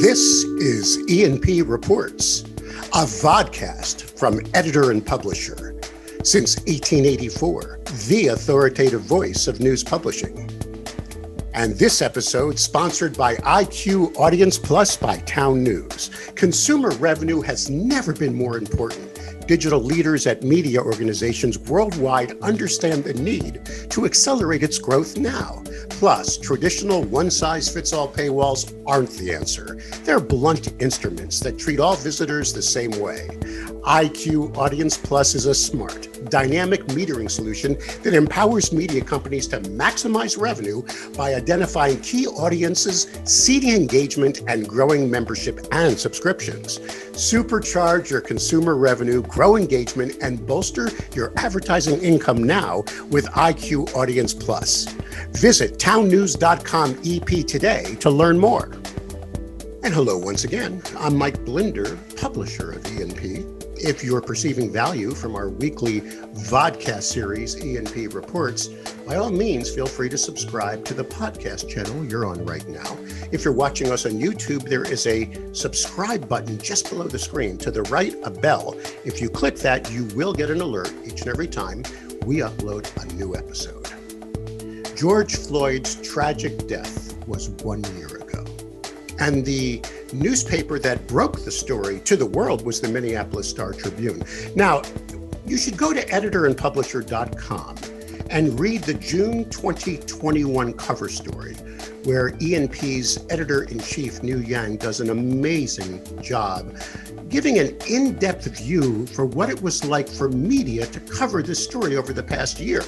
This is E&P Reports, a vodcast from editor and publisher. Since 1884, the authoritative voice of news publishing. And this episode sponsored by IQ Audience Plus by Town News. Consumer revenue has never been more important. Digital leaders at media organizations worldwide understand the need to accelerate its growth now. Plus, traditional one-size-fits-all paywalls aren't the answer. They're blunt instruments that treat all visitors the same way. IQ Audience Plus is a smart, dynamic metering solution that empowers media companies to maximize revenue by identifying key audiences, seeding engagement, and growing membership and subscriptions. Supercharge your consumer revenue, grow engagement, and bolster your advertising income now with IQ Audience Plus. Visit townnews.com EP today to learn more. And hello once again, I'm Mike Blinder, publisher of E&P. If you're perceiving value from our weekly vodcast series, E&P Reports, by all means, feel free to subscribe to the podcast channel you're on right now. If you're watching us on YouTube, there is a subscribe button just below the screen. To the right, a bell. If you click that, you will get an alert each and every time we upload a new episode. George Floyd's tragic death was 1 year ago, and the newspaper that broke the story to the world was the Minneapolis Star Tribune. Now, you should go to editorandpublisher.com and read the June 2021 cover story, where E&P's editor-in-chief, New Yang, does an amazing job giving an in-depth view for what it was like for media to cover this story over the past year.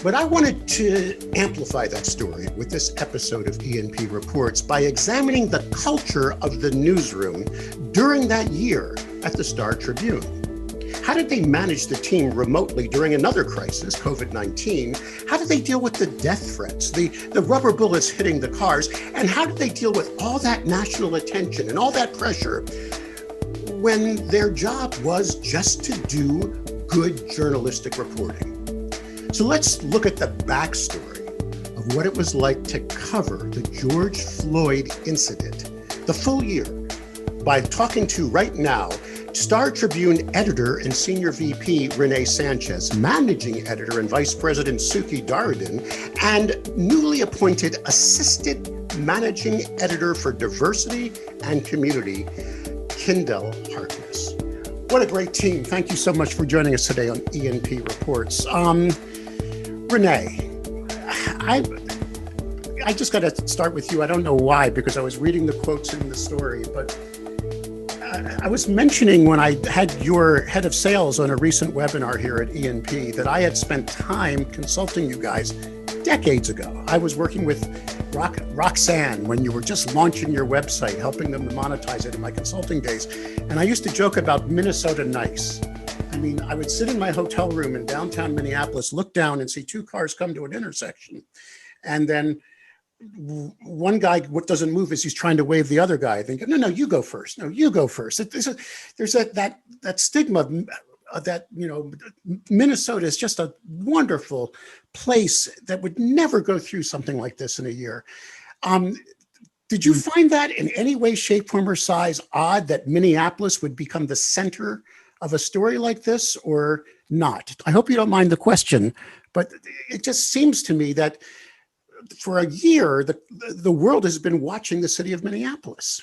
But I wanted to amplify that story with this episode of E&P Reports by examining the culture of the newsroom during that year at the Star Tribune. How did they manage the team remotely during another crisis, COVID-19? How did they deal with the death threats, the rubber bullets hitting the cars? And how did they deal with all that national attention and all that pressure when their job was just to do good journalistic reporting? So let's look at the backstory of what it was like to cover the George Floyd incident, the full year, by talking to, right now, Star Tribune editor and senior VP Renee Sanchez, managing editor and vice president Suki Daruddin, and newly appointed assistant managing editor for diversity and community, Kendall Harkness. What a great team. Thank you so much for joining us today on E&P Reports. Renee, I just got to start with you. I don't know why, because I was reading the quotes in the story, but I was mentioning when I had your head of sales on a recent webinar here at E&P that I had spent time consulting you guys decades ago. I was working with Roxanne when you were just launching your website, helping them to monetize it in my consulting days. And I used to joke about Minnesota nice. I mean, I would sit in my hotel room in downtown Minneapolis, look down and see two cars come to an intersection. And then one guy, what doesn't move is he's trying to wave the other guy. I think, no, you go first. No, you go first. There's that stigma that, you know, Minnesota is just a wonderful place that would never go through something like this in a year. Did you find that in any way, shape, form, or size odd that Minneapolis would become the center of a story like this, or not? I hope you don't mind the question, but it just seems to me that for a year, the world has been watching the city of Minneapolis.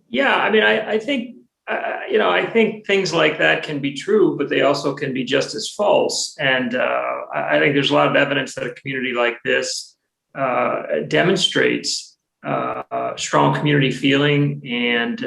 Yeah, I mean, I think, I think things like that can be true, but they also can be just as false. And I think there's a lot of evidence that a community like this demonstrates strong community feeling and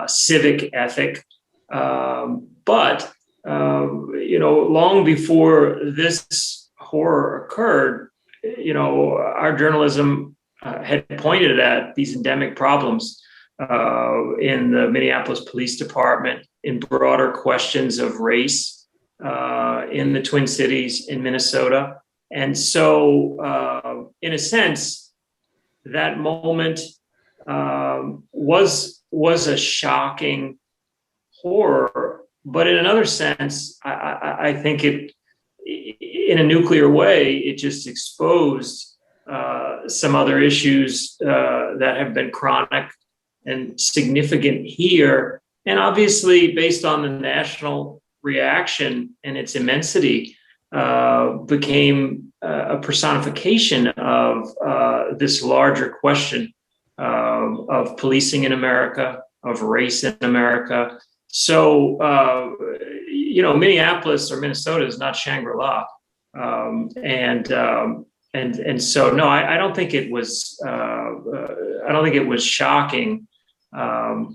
civic ethic. But long before this horror occurred, our journalism had pointed at these endemic problems in the Minneapolis Police Department, in broader questions of race in the Twin Cities in Minnesota. And so, in a sense, that moment was a shocking horror, but in another sense, I think it, in a nuclear way, it just exposed some other issues that have been chronic and significant here. And obviously, based on the national reaction and its immensity, became a personification of this larger question of policing in America, of race in America. So, Minneapolis or Minnesota is not Shangri-La. And so, no, I don't think it was. I don't think it was shocking. Now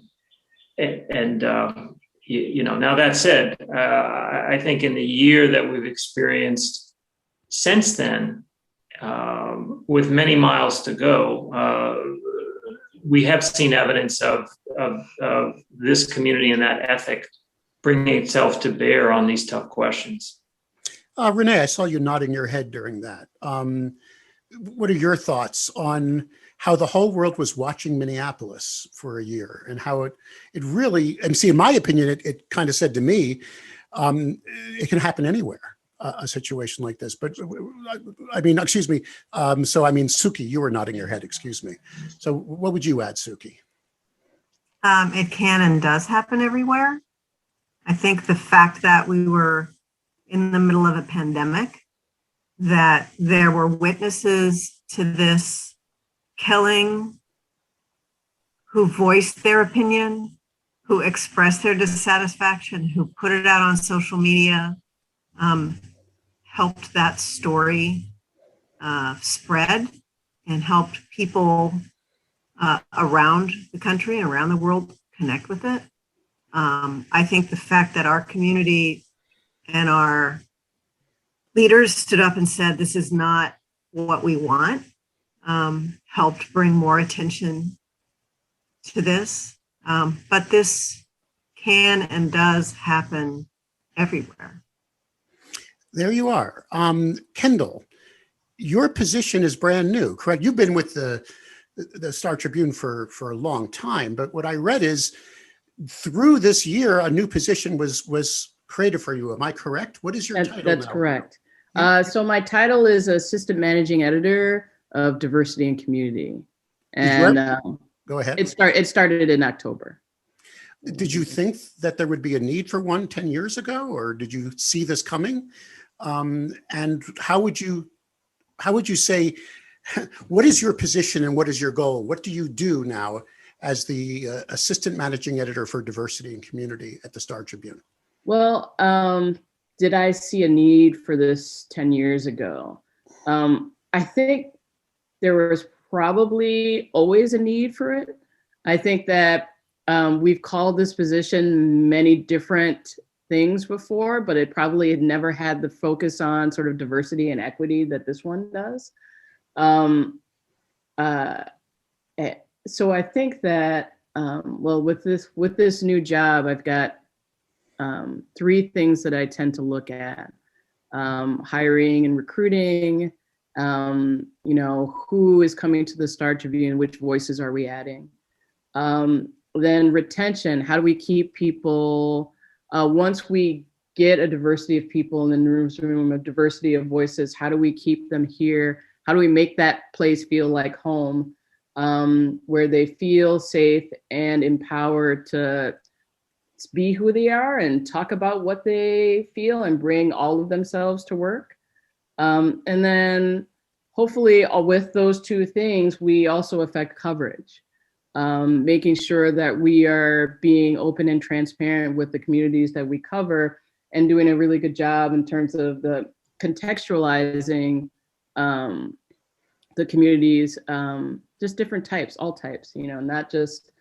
that said, I think in the year that we've experienced since then, with many miles to go, we have seen evidence of this community and that ethic bringing itself to bear on these tough questions. Renee, I saw you nodding your head during that. What are your thoughts on how the whole world was watching Minneapolis for a year and how it really, and see, in my opinion, it kind of said to me, it can happen anywhere, a situation like this. But I mean, excuse me. Suki, you were nodding your head, excuse me. So what would you add, Suki? It can and does happen everywhere. I think the fact that we were in the middle of a pandemic, that there were witnesses to this killing who voiced their opinion, who expressed their dissatisfaction, who put it out on social media, helped that story spread and helped people around the country and around the world connect with it. I think the fact that our community and our leaders stood up and said, this is not what we want, helped bring more attention to this. But this can and does happen everywhere. There you are. Kendall, your position is brand new, correct? You've been with the Star Tribune for a long time, but what I read is through this year, a new position was created for you. Am I correct? What is your title That's now? correct. So my title is Assistant Managing Editor of Diversity and Community. And go ahead. It started in October. Did you think that there would be a need for one 10 years ago, or did you see this coming? And how would you say, what is your position and what is your goal? What do you do now as the Assistant Managing Editor for Diversity and Community at the Star Tribune? Well, did I see a need for this 10 years ago? I think there was probably always a need for it. I think that we've called this position many different things before, but it probably had never had the focus on sort of diversity and equity that this one does. So I think that, with this new job, I've got three things that I tend to look at: hiring and recruiting, who is coming to the Star Tribune, which voices are we adding? Then retention, how do we keep people, once we get a diversity of people in the newsroom, a diversity of voices, how do we keep them here? How do we make that place feel like home, where they feel safe and empowered to be who they are and talk about what they feel and bring all of themselves to work? And then hopefully with those two things, we also affect coverage, making sure that we are being open and transparent with the communities that we cover and doing a really good job in terms of the contextualizing the communities, just different types, all types, not just,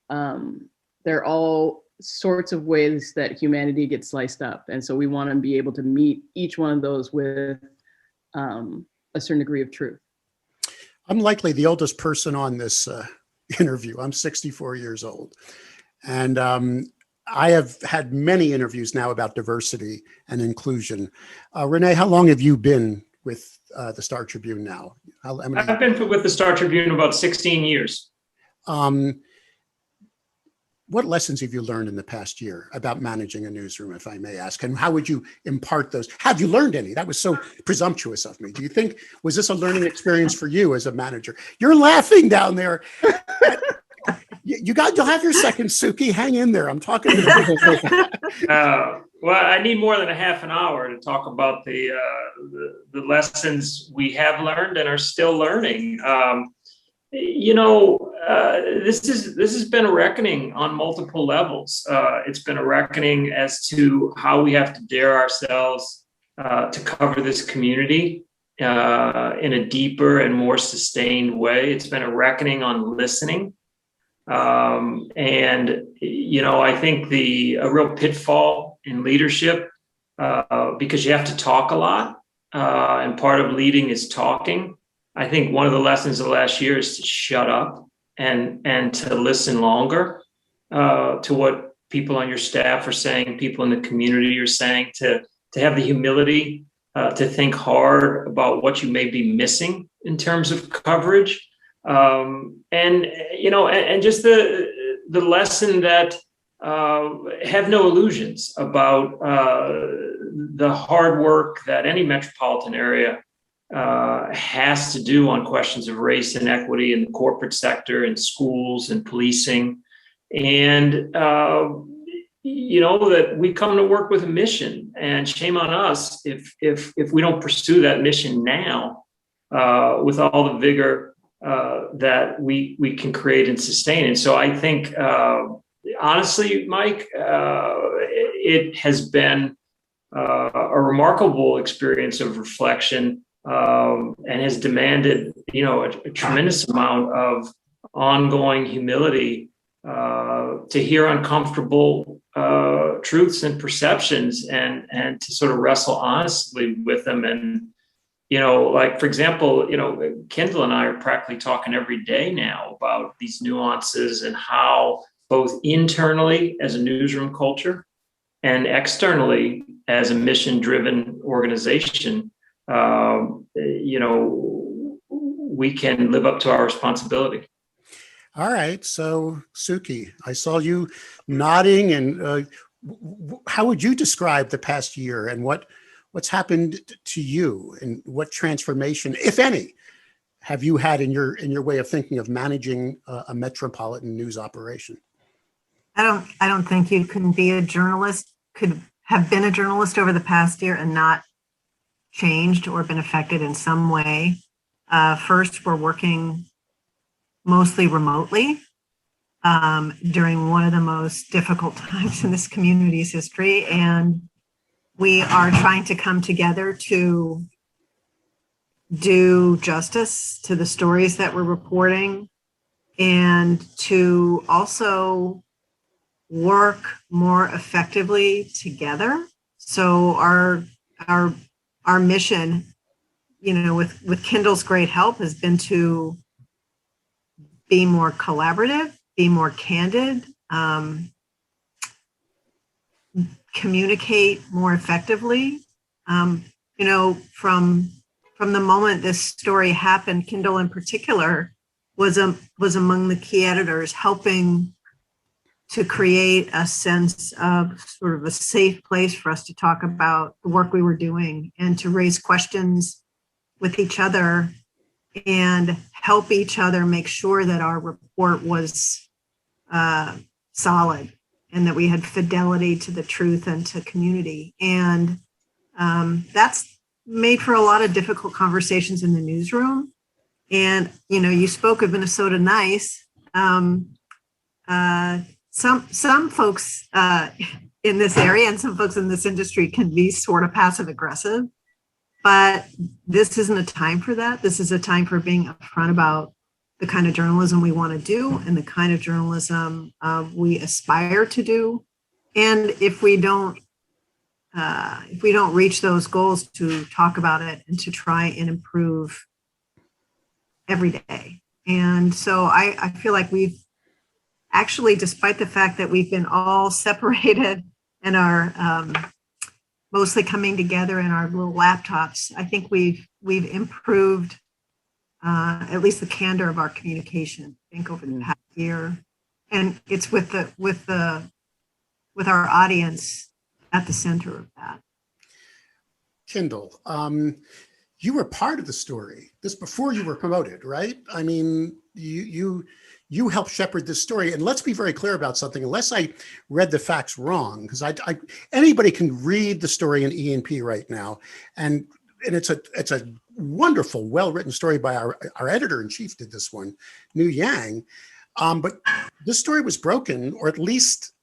they're all sorts of ways that humanity gets sliced up. And so we want to be able to meet each one of those with a certain degree of truth. I'm likely the oldest person on this interview. I'm 64 years old. And I have had many interviews now about diversity and inclusion. Renee, how long have you been with the Star Tribune now? I've been with the Star Tribune about 16 years. What lessons have you learned in the past year about managing a newsroom, if I may ask? And how would you impart those? Have you learned any? That was so presumptuous of me. Do you think, was this a learning experience for you as a manager? You're laughing down there. You'll have your second, Suki. Hang in there. I'm talking to you. Well, I need more than a half an hour to talk about the lessons we have learned and are still learning. This has been a reckoning on multiple levels. It's been a reckoning as to how we have to dare ourselves to cover this community in a deeper and more sustained way. It's been a reckoning on listening. I think a real pitfall in leadership, because you have to talk a lot, and part of leading is talking. I think one of the lessons of the last year is to shut up and to listen longer to what people on your staff are saying, people in the community are saying, to have the humility to think hard about what you may be missing in terms of coverage. And just the lesson that have no illusions about the hard work that any metropolitan area has to do on questions of race and equity in the corporate sector, in schools and policing. And, that we come to work with a mission, and shame on us if we don't pursue that mission now with all the vigor that we can create and sustain. And so I think, honestly, Mike, it has been a remarkable experience of reflection, and has demanded, a tremendous amount of ongoing humility to hear uncomfortable truths and perceptions, and to sort of wrestle honestly with them. And for example, Kendall and I are practically talking every day now about these nuances and how both internally as a newsroom culture and externally as a mission-driven organization, we can live up to our responsibility. All right. So, Suki, I saw you nodding. And how would you describe the past year, and what's happened to you, and what transformation, if any, have you had in your way of thinking of managing a metropolitan news operation? I don't think you can be a journalist, could have been a journalist over the past year and not changed or been affected in some way. First, we're working mostly remotely during one of the most difficult times in this community's history. And we are trying to come together to do justice to the stories that we're reporting, and to also work more effectively together. So our mission, with Kendall's great help, has been to be more collaborative, be more candid, communicate more effectively. From the moment this story happened, Kendall in particular was among the key editors, helping to create a sense of sort of a safe place for us to talk about the work we were doing, and to raise questions with each other and help each other make sure that our report was solid, and that we had fidelity to the truth and to community. And that's made for a lot of difficult conversations in the newsroom. And, you spoke of Minnesota nice. Some folks in this area and some folks in this industry can be sort of passive aggressive, but this isn't a time for that. This is a time for being upfront about the kind of journalism we want to do and the kind of journalism we aspire to do. And if we don't reach those goals, to talk about it and to try and improve every day. And so I feel like we've actually, despite the fact that we've been all separated and are mostly coming together in our little laptops, I think we've improved at least the candor of our communication, I think, over the past year. And it's with our audience at the center of that. Kendall, you were part of the story this before you were promoted, right? I mean, you helped shepherd this story. And let's be very clear about something. Unless I read the facts wrong, because anybody can read the story in E&P right now, and it's a wonderful, well-written story by our editor-in-chief did this one, Nu Yang. But this story was broken, or at least,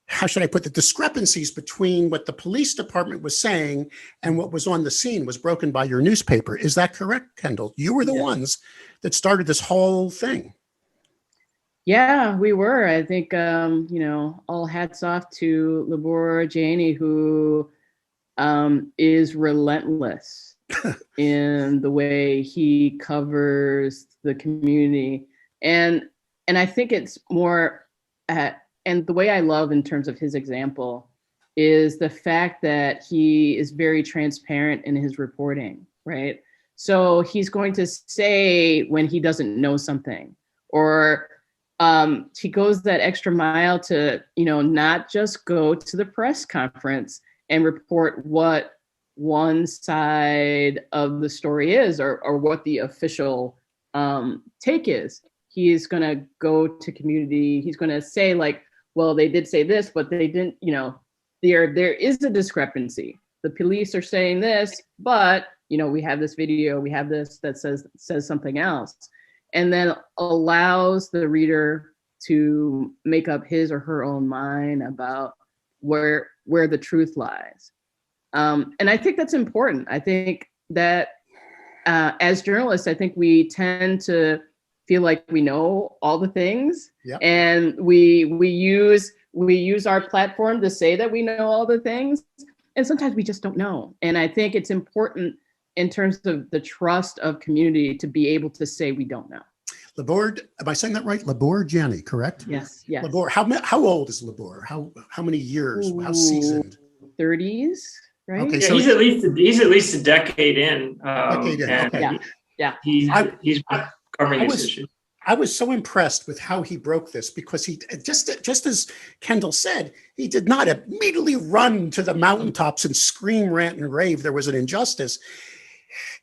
how should I put the discrepancies between what the police department was saying and what was on the scene was broken by your newspaper. Is that correct, Kendall? You were the ones that started this whole thing. Yeah, we were. I think, all hats off to Labor Janney, who is relentless in the way he covers the community. And I think it's more, and the way I love in terms of his example is the fact that he is very transparent in his reporting, right? So he's going to say when he doesn't know something, or he goes that extra mile to, not just go to the press conference and report what one side of the story is, or what the official take is. He is going to go to community. He's going to say, like, well, they did say this, but they didn't, there is a discrepancy. The police are saying this, but, we have this video, we have this that says something else, and then allows the reader to make up his or her own mind about where the truth lies. And I think that's important. I think that as journalists, I think we tend to feel like we know all the things. Yep. And we use our platform to say that we know all the things, and sometimes we just don't know. And I think it's important in terms of the trust of community to be able to say we don't know. Labor, am I saying that right? Labor Janney, correct? Yes. Yes. Labor, how old is Labor? How many years? How seasoned? 30s, right? Okay, yeah, so he's at least a decade in. Okay. Yeah. He's covering this issue. I was so impressed with how he broke this, because he just as Kendall said, he did not immediately run to the mountaintops and scream, rant, and rave there was an injustice.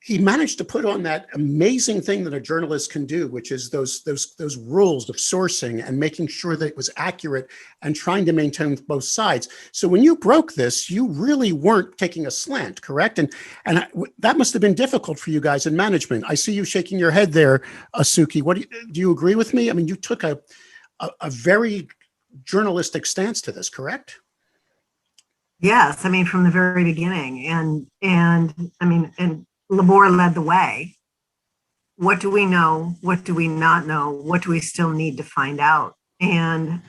He managed to put on that amazing thing that a journalist can do, which is those rules of sourcing and making sure that it was accurate and trying to maintain both sides. So when you broke this, you really weren't taking a slant, correct? And that must have been difficult for you guys in management. I see you shaking your head there, Suki. What do you agree with me? I mean, you took a very journalistic stance to this, correct? Yes, I mean, from the very beginning, and Labor led the way. What do we know? What do we not know? What do we still need to find out? And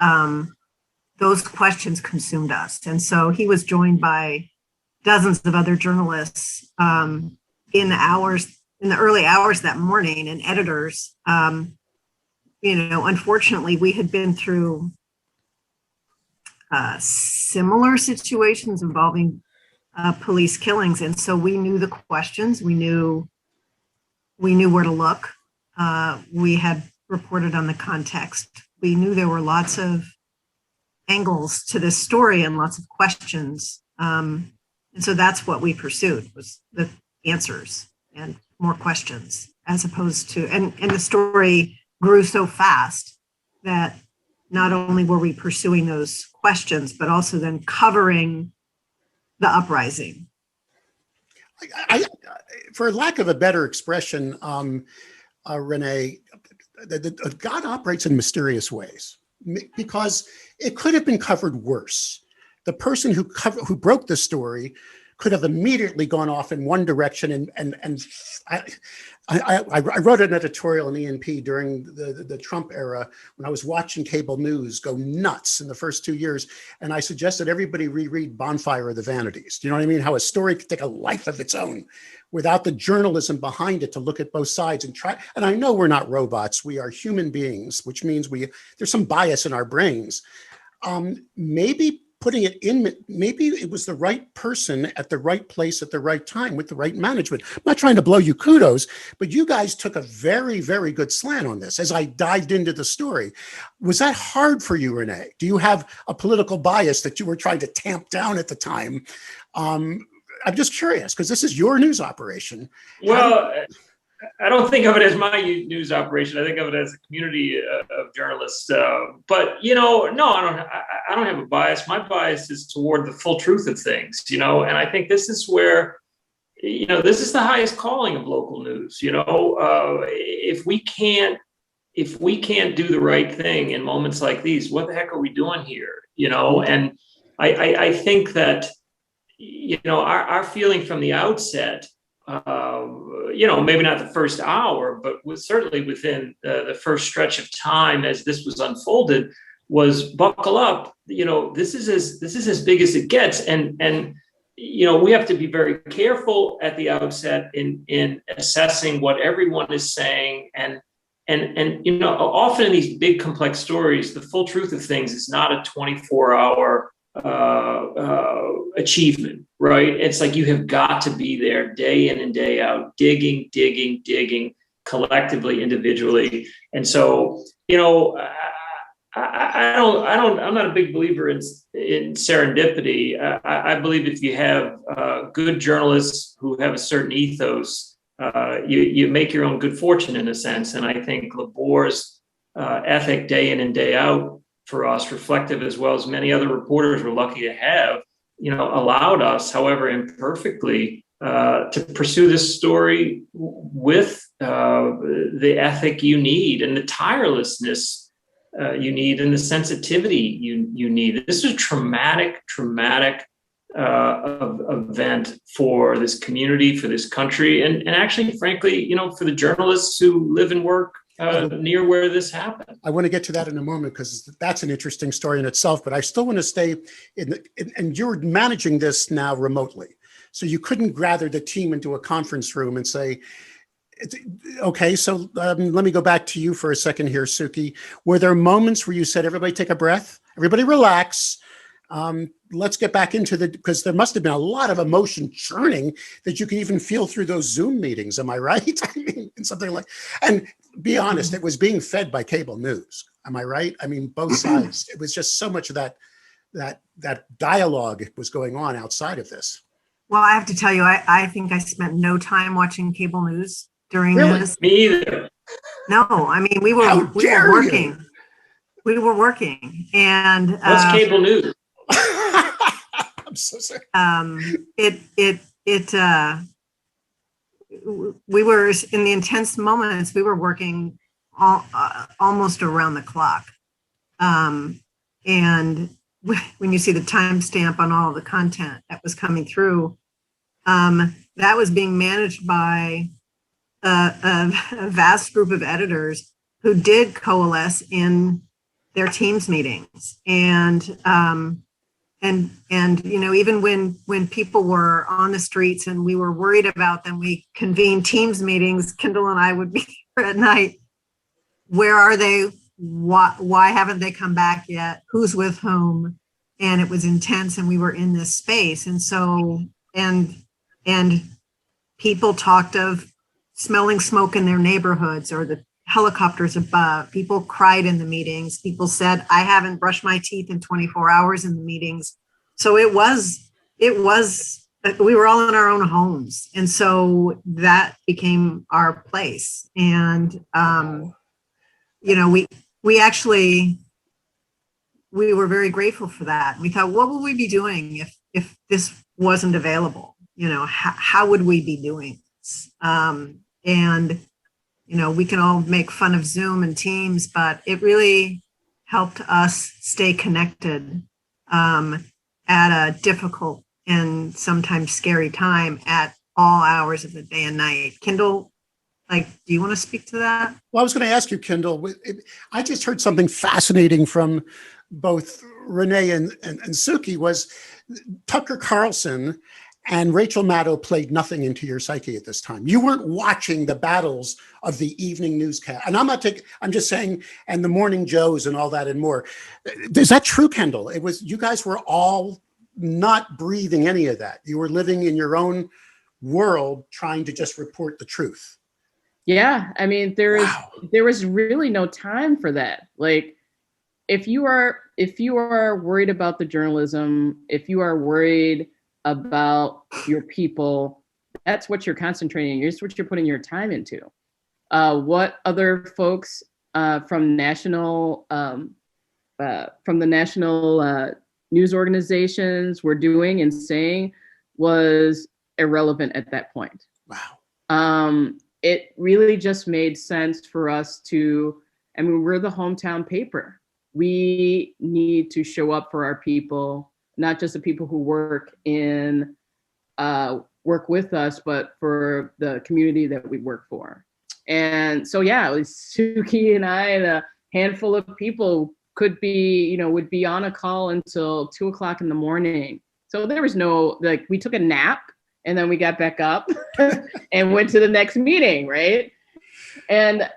those questions consumed us. And so he was joined by dozens of other journalists in the early hours that morning, and editors. Unfortunately, we had been through similar situations involving police killings, and so we knew the questions. We knew where to look. We had reported on the context. We knew there were lots of angles to this story and lots of questions, and so that's what we pursued, was the answers and more questions, as opposed to and the story grew so fast that not only were we pursuing those questions, but also then covering the uprising. For lack of a better expression, Renee, God operates in mysterious ways, because it could have been covered worse. The person who broke the story could have immediately gone off in one direction, and I wrote an editorial in E&P during the Trump era when I was watching cable news go nuts in the first 2 years, and I suggested everybody reread Bonfire of the Vanities. Do you know what I mean? How a story could take a life of its own without the journalism behind it to look at both sides and try. And I know we're not robots; we are human beings, which means there's some bias in our brains. Maybe putting it in, maybe it was the right person at the right place at the right time with the right management. I'm not trying to blow you kudos, but you guys took a very, very good slant on this as I dived into the story. Was that hard for you, Renee? Do you have a political bias that you were trying to tamp down at the time? I'm just curious, because this is your news operation. Well, I don't think of it as my news operation. I think of it as a community of journalists. But no, I don't have a bias. My bias is toward the full truth of things. And I think this is where, this is the highest calling of local news. If we can't do the right thing in moments like these, what the heck are we doing here? And I think that our feeling from the outset. Maybe not the first hour, but certainly within the first stretch of time as this was unfolded, was buckle up. This is as big as it gets, and we have to be very careful at the outset in assessing what everyone is saying, and often in these big complex stories, the full truth of things is not a 24-hour achievement, right? It's like you have got to be there day in and day out, digging collectively, individually. And so, I'm not a big believer in serendipity. I believe if you have good journalists who have a certain ethos, you make your own good fortune in a sense. And I think Labor's ethic day in and day out for us, reflective as well as many other reporters we're lucky to have, allowed us, however imperfectly, to pursue this story with the ethic you need and the tirelessness you need and the sensitivity you need. This is a traumatic event for this community, for this country, and actually, frankly, for the journalists who live and work near where this happened. I want to get to that in a moment because that's an interesting story in itself, but I still want to stay and you're managing this now remotely. So you couldn't gather the team into a conference room and say, okay, so let me go back to you for a second here, Suki. Were there moments where you said, everybody take a breath, everybody relax, let's get back into because there must have been a lot of emotion churning that you can even feel through those Zoom meetings. Am I right? I mean, something like, and be honest, it was being fed by cable news. Am I right? I mean, both sides. It was just so much of that dialogue was going on outside of this. Well, I have to tell you, I think I spent no time watching cable news during this. Me either. No, I mean, we were working. You? We were working. And what's cable news? I'm so sorry. We were in the intense moments, we were working almost around the clock. And when you see the timestamp on all the content that was coming through, that was being managed by a vast group of editors who did coalesce in their teams meetings. And even when people were on the streets and we were worried about them, we convened teams meetings. Kendall and I would be here at night. Where are they? Why haven't they come back yet? Who's with whom? And it was intense, and we were in this space. And so, and people talked of smelling smoke in their neighborhoods or the helicopters above. People cried in the meetings. People said, I haven't brushed my teeth in 24 hours in the meetings. So we were all in our own homes. And so that became our place. And, we were very grateful for that. We thought, what would we be doing if this wasn't available? How would we be doing this? We can all make fun of Zoom and Teams, but it really helped us stay connected at a difficult and sometimes scary time at all hours of the day and night. Kendall, do you want to speak to that? Well, I was going to ask you, Kendall, I just heard something fascinating from both Renee and Suki was Tucker Carlson And Rachel Maddow played nothing into your psyche at this time. You weren't watching the battles of the evening newscast. And I'm just saying, and the morning Joes and all that and more. Is that true, Kendall? You guys were all not breathing any of that. You were living in your own world, trying to just report the truth. Yeah. I mean, there was really no time for that. Like, if you are worried about the journalism, if you are worried about your people, that's what you're concentrating. It's what you're putting your time into. What other folks from the national news organizations were doing and saying was irrelevant at that point. Wow. It really just made sense for us to, I mean, we're the hometown paper. We need to show up for our people, not just the people who work with us, but for the community that we work for. And so, yeah, it was Suki and I and a handful of people would be on a call until 2:00 in the morning. So there was no, we took a nap and then we got back up and went to the next meeting, right? And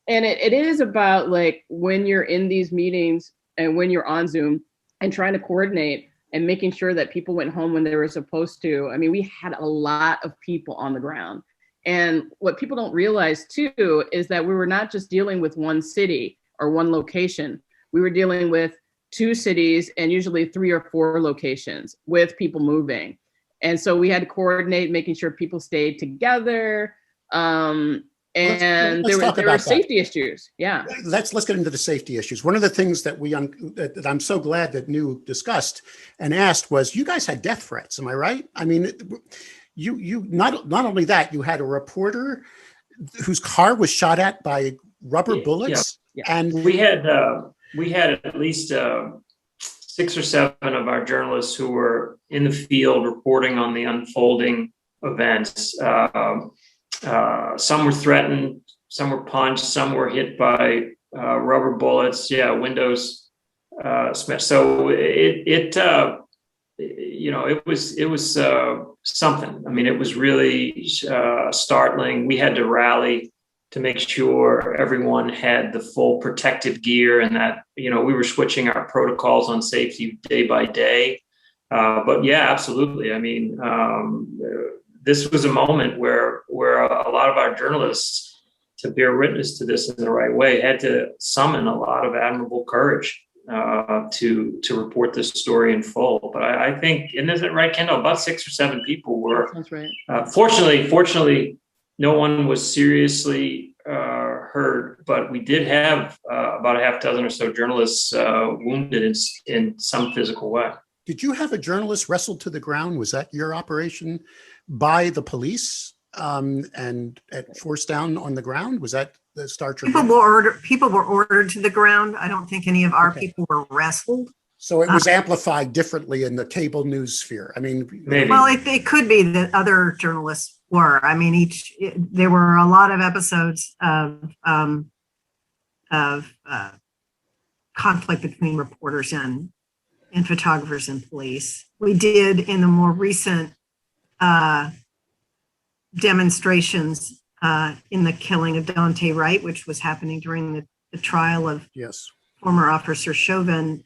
it is about, like, when you're in these meetings and when you're on Zoom and trying to coordinate and making sure that people went home when they were supposed to. I mean, we had a lot of people on the ground. And what people don't realize too is that we were not just dealing with one city or one location. We were dealing with 2 cities and usually 3 or 4 locations with people moving. And so we had to coordinate, making sure people stayed together. And there were safety issues. Yeah. Let's get into the safety issues. One of the things that that I'm so glad that New discussed and asked was, you guys had death threats. Am I right? I mean, you not only that, you had a reporter whose car was shot at by rubber bullets. Yeah. And we had at least 6 or 7 of our journalists who were in the field reporting on the unfolding events. Some were threatened, some were punched, some were hit by rubber bullets. Yeah, windows smashed. So it was something. I mean, it was really startling. We had to rally to make sure everyone had the full protective gear, and that we were switching our protocols on safety day by day. But yeah, absolutely. I mean, this was a moment where a lot of our journalists, to bear witness to this in the right way, had to summon a lot of admirable courage to report this story in full. But I think, and is it right, Kendall? About 6 or 7 people were. That's right. Fortunately, no one was seriously hurt, but we did have about a half dozen or so journalists wounded in some physical way. Did you have a journalist wrestled to the ground? Was that your operation by the police and forced down on the ground? Was that the Star Tribune? People were ordered to the ground. I don't think any of our people were wrestled. So it was amplified differently in the cable news sphere. I mean, maybe. Well, it could be that other journalists were. I mean, there were a lot of episodes of conflict between reporters and photographers and police. We did, in the more recent demonstrations in the killing of Dante Wright, which was happening during the trial of former Officer Chauvin,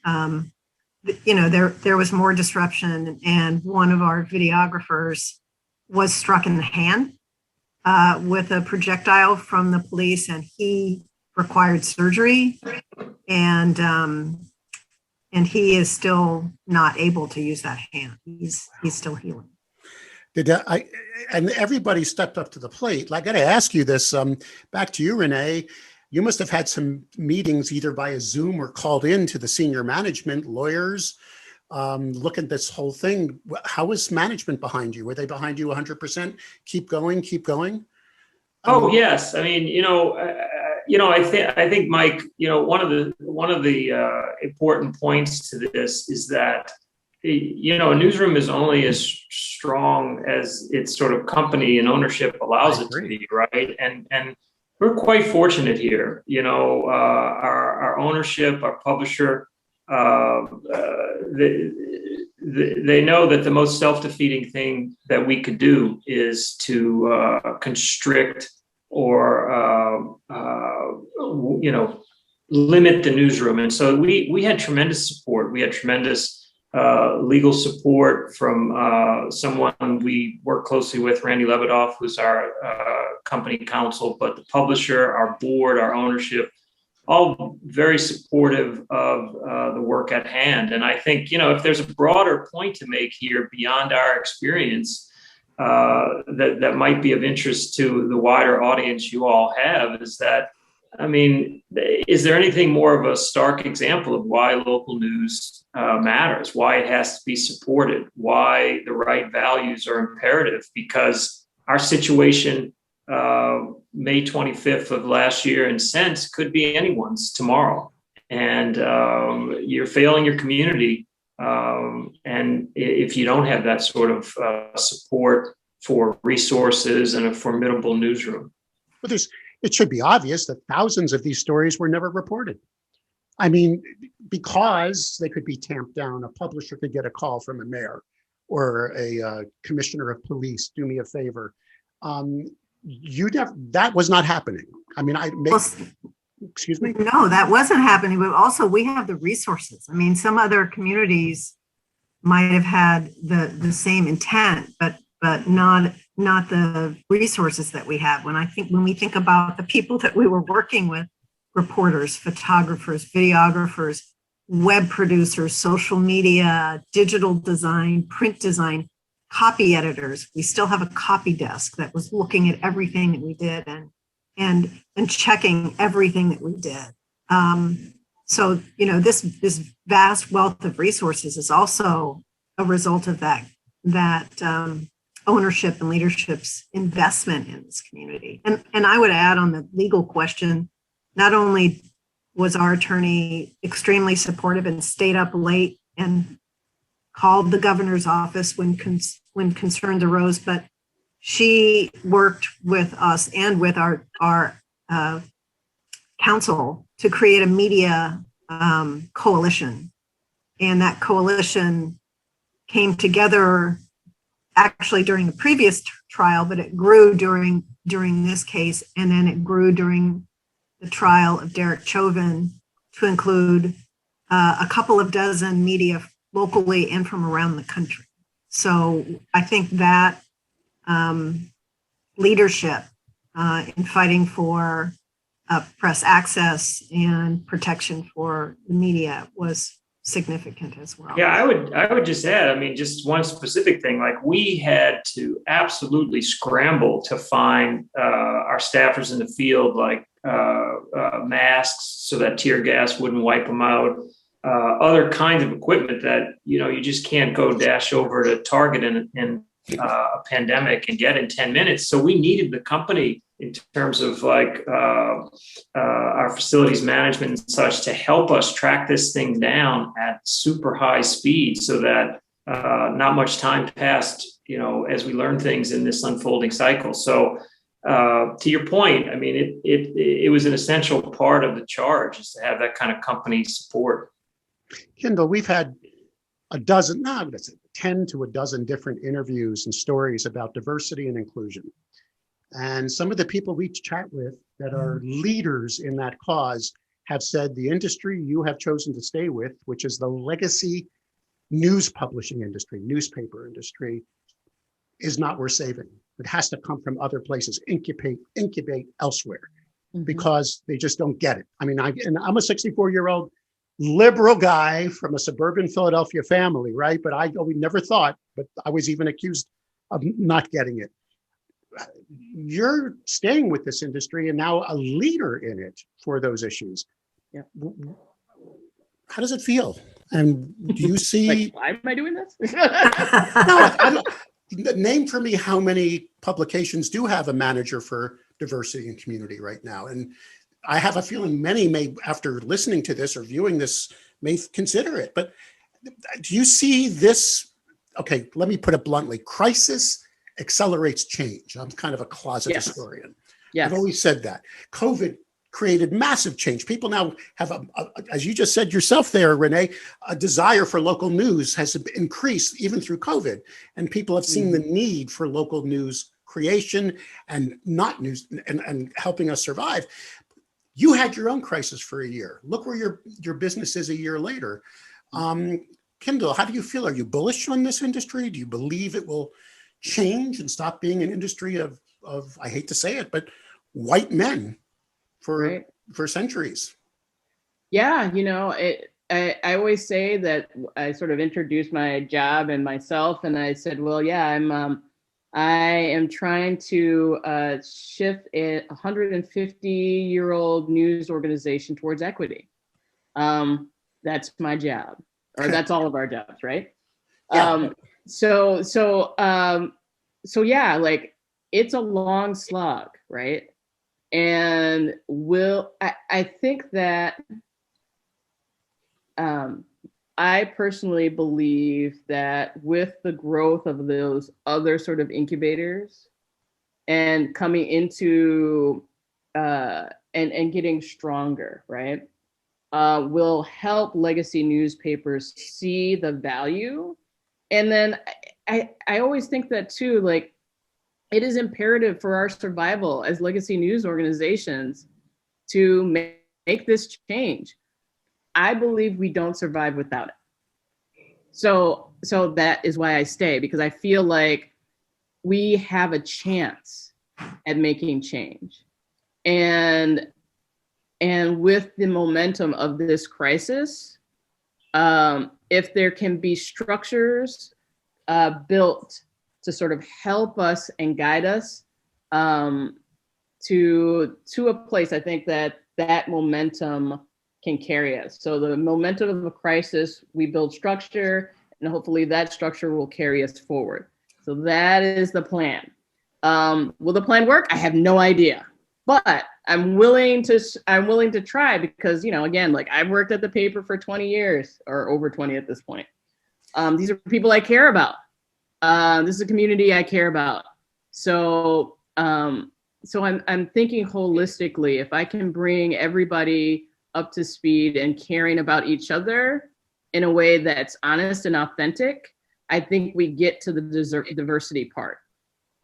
there was more disruption, and one of our videographers was struck in the hand with a projectile from the police, and he required surgery, and he is still not able to use that hand. He's still healing. And everybody stepped up to the plate. I got to ask you this. Back to you, Renee. You must have had some meetings either via Zoom or called in to the senior management, lawyers, look at this whole thing. How was management behind you? Were they behind you 100%? Keep going, keep going? Oh, yes. I mean, I think, Mike, one of the important points to this is that, a newsroom is only as strong as its sort of company and ownership allows it to be, right? And we're quite fortunate here. Our ownership, our publisher, they know that the most self-defeating thing that we could do is to constrict or limit the newsroom. And so we had tremendous support. We had tremendous legal support from someone we work closely with, Randy Lebedoff, who's our company counsel, but the publisher, our board, our ownership, all very supportive of the work at hand. And I think, if there's a broader point to make here beyond our experience that might be of interest to the wider audience you all have, is that, is there anything more of a stark example of why local news matters, why it has to be supported, why the right values are imperative? Because our situation May 25th of last year and since could be anyone's tomorrow. And you're failing your community. And if you don't have that sort of support for resources and a formidable newsroom. But it should be obvious that thousands of these stories were never reported. Because they could be tamped down, a publisher could get a call from a mayor or a commissioner of police, do me a favor. That was not happening. Excuse me? No, that wasn't happening. But also we have the resources. Some other communities might have had the same intent, but not the resources that we have. When we think about the people that we were working with, reporters, photographers, videographers, web producers, social media, digital design, print design, copy editors. We still have a copy desk that was looking at everything that we did and checking everything that we did. So this vast wealth of resources is also a result of that ownership and leadership's investment in this community. And I would add on the legal question, not only was our attorney extremely supportive and stayed up late and called the governor's office when concerns arose, but she worked with us and with our council to create a media coalition. And that coalition came together actually during the previous trial, but it grew during this case, and then it grew during the trial of Derek Chauvin to include a couple of dozen media locally and from around the country. So I think that leadership in fighting for press access and protection for the media was significant as well. Yeah, I would just add, just one specific thing, like we had to absolutely scramble to find our staffers in the field, like masks so that tear gas wouldn't wipe them out, other kinds of equipment that, you just can't go dash over to Target in a pandemic and get in 10 minutes. So we needed the company in terms of our facilities management and such to help us track this thing down at super high speed so that not much time passed, as we learn things in this unfolding cycle. So to your point, it was an essential part of the charge is to have that kind of company support. Kendall, we've had 10 to a dozen different interviews and stories about diversity and inclusion. And some of the people we chat with that are leaders in that cause have said the industry you have chosen to stay with, which is the legacy news publishing industry, newspaper industry, is not worth saving. It has to come from other places, incubate elsewhere, because they just don't get it. I'm a 64-year-old liberal guy from a suburban Philadelphia family, right? But we never thought, but I was even accused of not getting it. You're staying with this industry and now a leader in it for those issues. Yeah. How does it feel? And do you see? Why am I doing this? No, I don't. Name for me how many publications do have a manager for diversity and community right now. And I have a feeling many may, after listening to this or viewing this, may consider it. But do you see this? Okay, let me put it bluntly. Crisis accelerates change. I'm kind of a closet historian. Yes. I've always said that. COVID created massive change. People now have, as you just said yourself there, Renee, a desire for local news has increased even through COVID. And people have seen the need for local news creation and not news and helping us survive. You had your own crisis for a year. Look where your business is a year later. Kendall, how do you feel? Are you bullish on this industry? Do you believe it will change and stop being an industry of I hate to say it, but white men for centuries? Yeah, I always say that I sort of introduced my job and myself, and I said, well, yeah, I am trying to shift a 150-year-old news organization towards equity. That's my job, or that's all of our jobs, right? Yeah. So yeah, like it's a long slog, right? And I think that I personally believe that with the growth of those other sort of incubators and coming into and getting stronger, right, will help legacy newspapers see the value. And then I always think that too, like, it is imperative for our survival as legacy news organizations to make this change. I believe we don't survive without it. So that is why I stay, because I feel like we have a chance at making change. And with the momentum of this crisis, if there can be structures built to sort of help us and guide us to a place, I think that momentum can carry us. So the momentum of a crisis, we build structure, and hopefully that structure will carry us forward. So that is the plan. Will the plan work? I have no idea, but I'm willing to try, because, again, like, I've worked at the paper for 20 years or over 20 at this point. These are people I care about. This is a community I care about. So I'm thinking holistically. If I can bring everybody up to speed and caring about each other in a way that's honest and authentic, I think we get to the diversity part.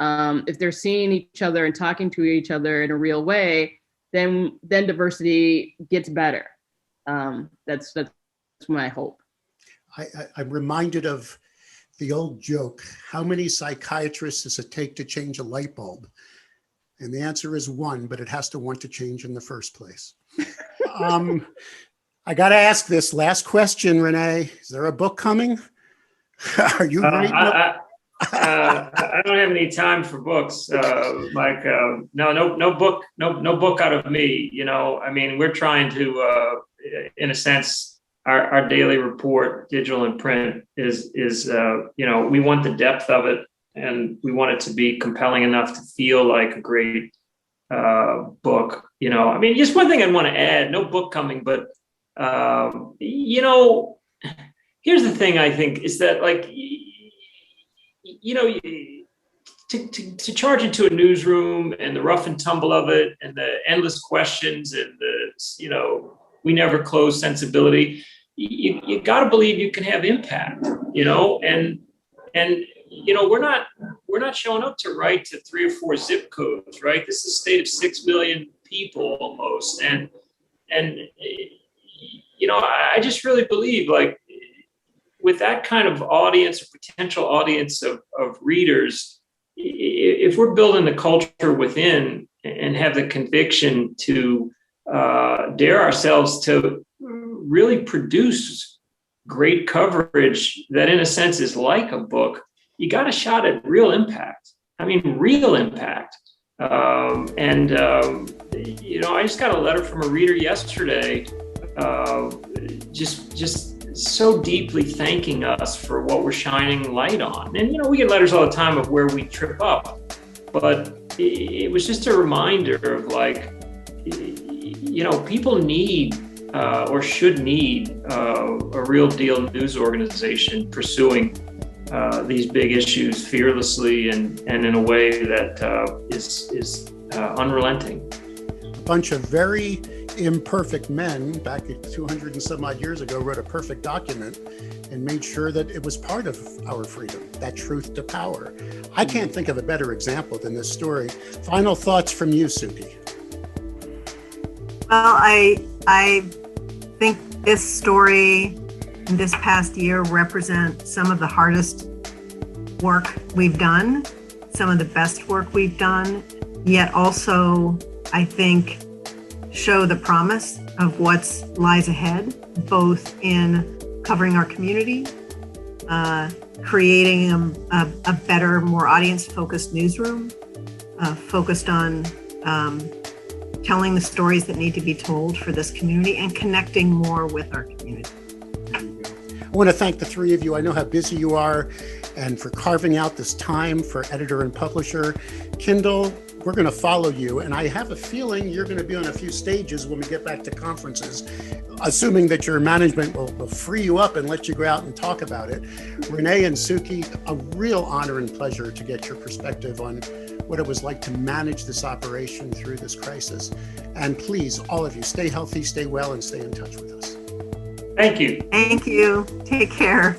If they're seeing each other and talking to each other in a real way, then diversity gets better. That's my hope. I'm reminded of the old joke: how many psychiatrists does it take to change a light bulb? And the answer is one, but it has to want to change in the first place. I got to ask this last question, Renee. Is there a book coming? Are you reading? I don't have any time for books, Mike. No book out of me. I mean, we're trying to, in a sense, our daily report, digital and print, is we want the depth of it, and we want it to be compelling enough to feel like a great book. I mean, just one thing I want to add: no book coming, but here's the thing. I think is that, like, to charge into a newsroom and the rough and tumble of it and the endless questions and the we never close sensibility, you got to believe you can have impact, and we're not showing up to write to 3 or 4 zip codes, right? This is a state of 6 million people almost, and I just really believe, like, with that kind of audience or potential audience of readers, if we're building the culture within and have the conviction to dare ourselves to really produce great coverage that, in a sense, is like a book, you got a shot at real impact. I mean, real impact. I just got a letter from a reader yesterday, just so deeply thanking us for what we're shining light on. And, we get letters all the time of where we trip up, but it was just a reminder of, like, people need or should need a real deal news organization pursuing these big issues fearlessly and in a way that is unrelenting. a bunch of very imperfect men back 200 and some odd years ago wrote a perfect document and made sure that it was part of our freedom, that truth to power. I can't think of a better example than this story. Final thoughts from you, Suki. Well, I think this story in this past year represent some of the hardest work we've done, some of the best work we've done, yet also, I think, show the promise of what lies ahead, both in covering our community, creating a better, more audience-focused newsroom, focused on telling the stories that need to be told for this community and connecting more with our community. I want to thank the three of you. I know how busy you are, and for carving out this time for editor and publisher. Kendall, we're going to follow you, and I have a feeling you're going to be on a few stages when we get back to conferences, assuming that your management will free you up and let you go out and talk about it. Renee and Suki, a real honor and pleasure to get your perspective on what it was like to manage this operation through this crisis. And please, all of you, stay healthy, stay well, and stay in touch with us. Thank you. Thank you. Take care.